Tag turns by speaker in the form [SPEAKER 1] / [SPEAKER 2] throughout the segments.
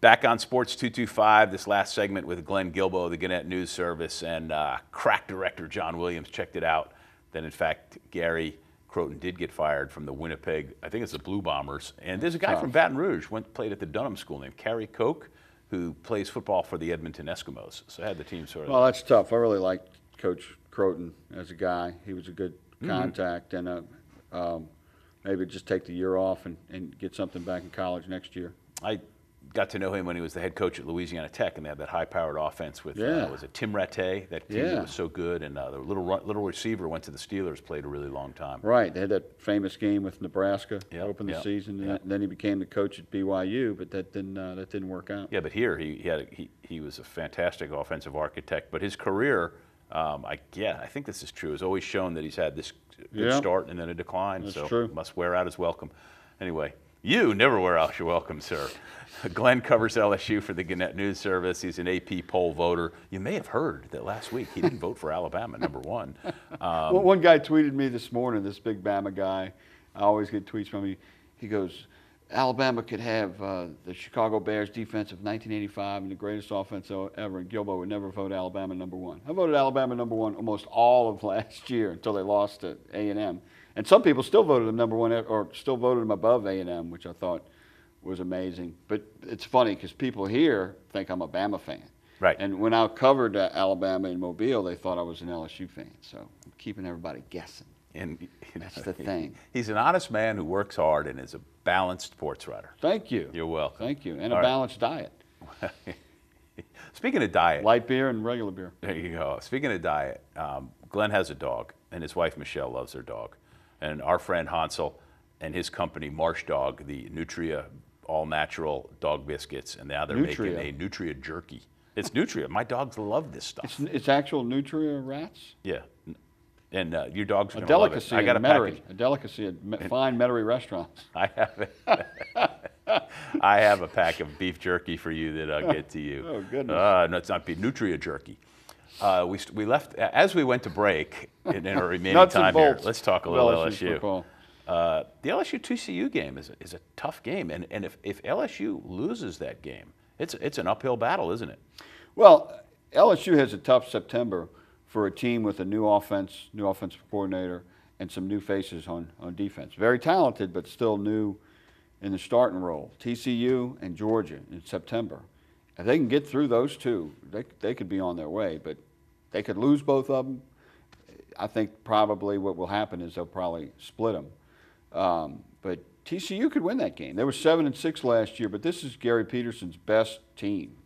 [SPEAKER 1] Back on Sports 225, this last segment with Glenn Guilbeau of the Gannett News Service, and crack director John Williams checked it out. Then, in fact, Gary Croton did get fired from the Winnipeg, I think it's the Blue Bombers. And there's a guy from Baton Rouge, played at the Dunham School named Kerry Koch, who plays football for the Edmonton Eskimos. So I had the team sort of.
[SPEAKER 2] Well, that's tough. I really liked Coach Croton as a guy. He was a good contact, and maybe just take the year off and get something back in college next year.
[SPEAKER 1] I got to know him when he was the head coach at Louisiana Tech, and they had that high-powered offense with was it Tim Rattay? That team that was so good, and the little receiver went to the Steelers, played a really long time.
[SPEAKER 2] Right, they had that famous game with Nebraska to open the season, and then he became the coach at BYU, but that didn't work out.
[SPEAKER 1] Yeah, but here he was a fantastic offensive architect, but his career, I think this is true, has always shown that he's had this good start and then a decline.
[SPEAKER 2] That's
[SPEAKER 1] so
[SPEAKER 2] true.
[SPEAKER 1] Must wear out his welcome. Anyway. You never wear out your welcome, sir. Glenn covers LSU for the Gannett News Service. He's an AP poll voter. You may have heard that last week he didn't vote for Alabama, #1.
[SPEAKER 2] Well, one guy tweeted me this morning, this big Bama guy. I always get tweets from him. He goes, Alabama could have the Chicago Bears defense of 1985 and the greatest offense ever, and Guilbeau would never vote Alabama #1. I voted Alabama #1 almost all of last year until they lost to A&M. And some people still voted him #1 or still voted him above A&M, which I thought was amazing. But it's funny because people here think I'm a Bama fan.
[SPEAKER 1] Right.
[SPEAKER 2] And when I covered Alabama in Mobile, they thought I was an LSU fan. So I'm keeping everybody guessing.
[SPEAKER 1] And
[SPEAKER 2] that's the thing.
[SPEAKER 1] He's an honest man who works hard and is a balanced sports writer.
[SPEAKER 2] Thank you.
[SPEAKER 1] You're welcome.
[SPEAKER 2] Thank you. And a balanced diet.
[SPEAKER 1] Speaking of diet.
[SPEAKER 2] Light beer and regular beer.
[SPEAKER 1] There you go. Speaking of diet, Glenn has a dog, and his wife Michelle loves her dog. And our friend Hansel and his company, Marsh Dog, the Nutria all-natural dog biscuits, and now they're making a Nutria jerky. It's Nutria. My dogs love this stuff.
[SPEAKER 2] It's actual Nutria rats?
[SPEAKER 1] Yeah. And your dog's going
[SPEAKER 2] to love it. I got a package. A delicacy at fine Metairie restaurants.
[SPEAKER 1] I have a pack of beef jerky for you that I'll get to you.
[SPEAKER 2] Oh, goodness.
[SPEAKER 1] No, it's not beef. Nutria jerky. We left, as we went to break in our remaining time here, let's talk a little LSU. The LSU-TCU game is a tough game, and if LSU loses that game, it's an uphill battle, isn't it?
[SPEAKER 2] Well, LSU has a tough September for a team with a new offensive coordinator, and some new faces on defense. Very talented, but still new in the starting role. TCU and Georgia in September. If they can get through those two, they could be on their way, but they could lose both of them. I think probably what will happen is they'll probably split them. But TCU could win that game. They were 7-6 last year, but this is Gary Peterson's best team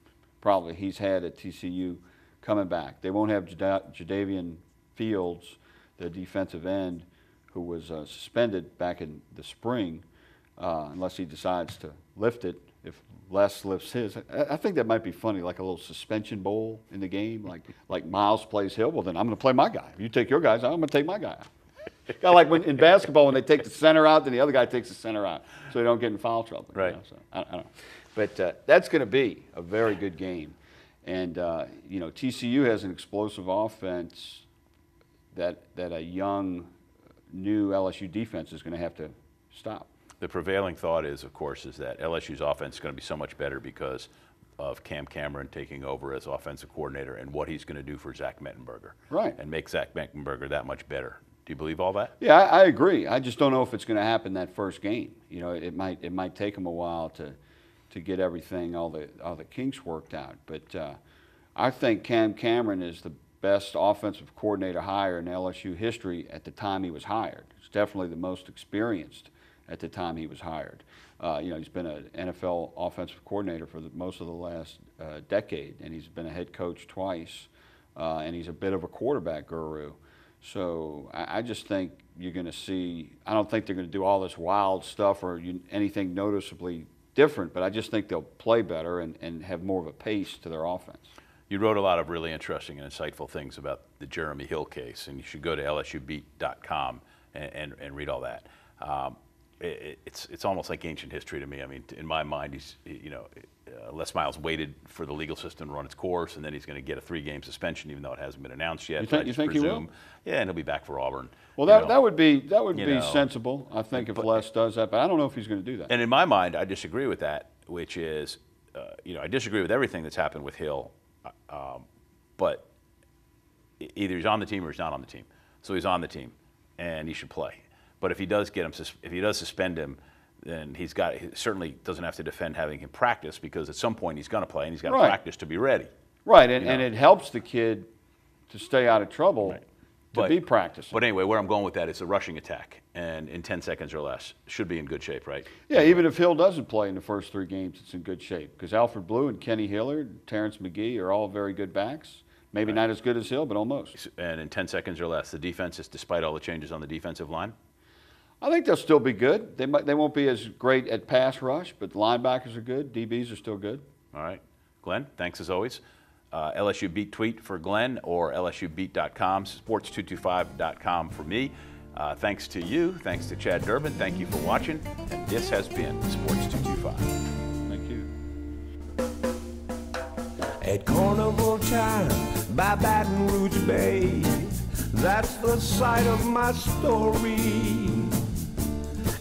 [SPEAKER 2] probably he's had at TCU coming back. They won't have Jadavian Fields, the defensive end, who was suspended back in the spring, unless he decides to lift it. If Les lifts his, I think that might be funny, like a little suspension bowl in the game, like Miles plays Hill. Well, then I'm going to play my guy. If you take your guys out, I'm going to take my guy out. Kind of like in basketball when they take the center out, then the other guy takes the center out, so they don't get in foul trouble.
[SPEAKER 1] Right.
[SPEAKER 2] You know? So I don't know, but that's going to be a very good game, and TCU has an explosive offense that a young, new LSU defense is going to have to stop.
[SPEAKER 1] The prevailing thought is, of course, is that LSU's offense is going to be so much better because of Cam Cameron taking over as offensive coordinator and what he's going to do for Zach Mettenberger.
[SPEAKER 2] Right.
[SPEAKER 1] And make Zach Mettenberger that much better. Do you believe all that?
[SPEAKER 2] Yeah, I agree. I just don't know if it's going to happen that first game. You know, it might take him a while to get everything, all the kinks worked out. But I think Cam Cameron is the best offensive coordinator hire in LSU history at the time he was hired. He's definitely the most experienced at the time he was hired. He's been an NFL offensive coordinator for most of the last decade, and he's been a head coach twice, and he's a bit of a quarterback guru. So I just think you're going to see, I don't think they're going to do all this wild stuff or anything noticeably different, but I just think they'll play better and have more of a pace to their offense.
[SPEAKER 1] You wrote a lot of really interesting and insightful things about the Jeremy Hill case, and you should go to lsubeat.com and read all that. It's almost like ancient history to me. I mean, in my mind, Les Miles waited for the legal system to run its course, and then he's going to get a 3-game suspension, even though it hasn't been announced yet.
[SPEAKER 2] You think he will?
[SPEAKER 1] Yeah, and he'll be back for Auburn.
[SPEAKER 2] Well, that would be sensible, I think, if Les does that. But I don't know if he's going to do that.
[SPEAKER 1] And in my mind, I disagree with that, which is I disagree with everything that's happened with Hill, but either he's on the team or he's not on the team. So he's on the team, and he should play. But if he does if he does suspend him, then he certainly doesn't have to defend having him practice, because at some point he's going to play and he's got to practice to be ready.
[SPEAKER 2] Right, and it helps the kid to stay out of trouble to be practicing.
[SPEAKER 1] But anyway, where I'm going with that is a rushing attack, and in 10 seconds or less, should be in good shape, right?
[SPEAKER 2] Yeah, even if Hill doesn't play in the first 3 games, it's in good shape, because Alfred Blue and Kenny Hillard, Terrence McGee are all very good backs. Maybe not as good as Hill, but almost.
[SPEAKER 1] And in 10 seconds or less, the defense is, despite all the changes on the defensive line?
[SPEAKER 2] I think they'll still be good. They won't be as great at pass rush, but the linebackers are good. DBs are still good.
[SPEAKER 1] All right. Glenn, thanks as always. LSU Beat tweet for Glenn, or LSUbeat.com, sports225.com for me. Thanks to you. Thanks to Chad Durbin. Thank you for watching. And this has been Sports 225.
[SPEAKER 2] Thank you.
[SPEAKER 3] At carnival time by Baton Rouge Bay, that's the site of my story.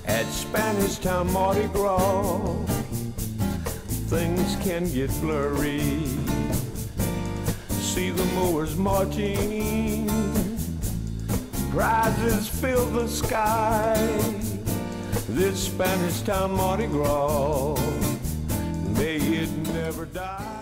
[SPEAKER 3] At Spanish Town Mardi Gras, things can get blurry. See the mowers marching, prizes fill the sky. This Spanish Town Mardi Gras, may it never die.